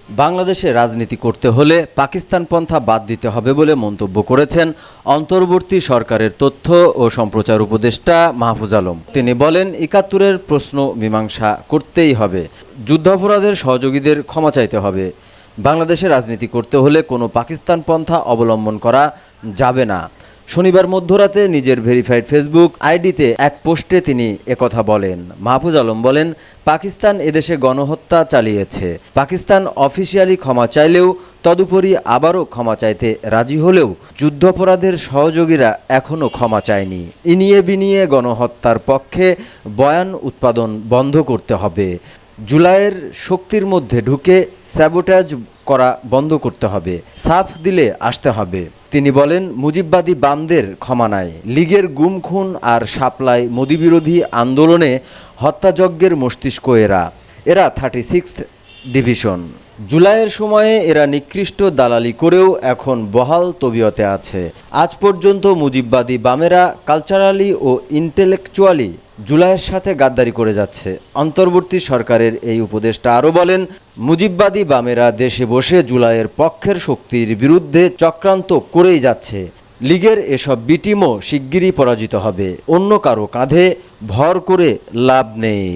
বাংলাদেশে রাজনীতি করতে হলে পাকিস্তান পন্থা বাদ দিতে হবে বলে মন্তব্য করেছেন অন্তর্বর্তী সরকারের তথ্য ও সম্প্রচার উপদেষ্টা মাহফুজ আলম। তিনি বলেন, ৭১-এর প্রশ্ন মীমাংসা করতেই হবে, যুদ্ধাপরাধের সহযোগীদের ক্ষমা চাইতে হবে। বাংলাদেশে রাজনীতি করতে হলে কোনো পাকিস্তান পন্থা অবলম্বন করা যাবে না। শনিবার মধ্যরাতে নিজের ভেরিফাইড ফেসবুক আইডিতে এক পোস্টে তিনি একথা বলেন। মাহফুজ আলম বলেন, পাকিস্তান এদেশে গণহত্যা চালিয়েছে। পাকিস্তান অফিসিয়ালি ক্ষমা চাইলেও তদুপরি আবারও ক্ষমা চাইতে রাজি হলেও যুদ্ধাপরাধের সহযোগীরা এখনও ক্ষমা চায়নি। ইনিয়ে বিনিয়ে গণহত্যার পক্ষে বয়ান উৎপাদন বন্ধ করতে হবে। জুলাইয়ের শক্তির মধ্যে ঢুকে স্যাবোটাজ করা বন্ধ করতে হবে। সাফ দিলে আসতে হবে। তিনি বলেন, মুজিববাদী বামদের ক্ষমা নাই। লীগের গুম খুন আর শাপলায় মোদিবিরোধী আন্দোলনে হত্যাযজ্ঞের মস্তিষ্ক এরা 36th ডিভিশন। জুলাইয়ের সময়ে এরা নিকৃষ্ট দালালি করেও এখন বহাল তবিয়তে আছে। আজ পর্যন্ত মুজিববাদী বামেরা কালচারালি ও ইন্টেলেকচুয়ালি জুলাইয়ের সাথে গাদ্দারি করে যাচ্ছে। অন্তর্বর্তী সরকারের এই উপদেষ্টা আরও বলেন, মুজিববাদী বামেরা দেশে বসে জুলাইয়ের পক্ষের শক্তির বিরুদ্ধে চক্রান্ত করেই যাচ্ছে। লীগের এসব বিটিমও শিগগিরই পরাজিত হবে। অন্য কারো কাঁধে ভর করে লাভ নেই।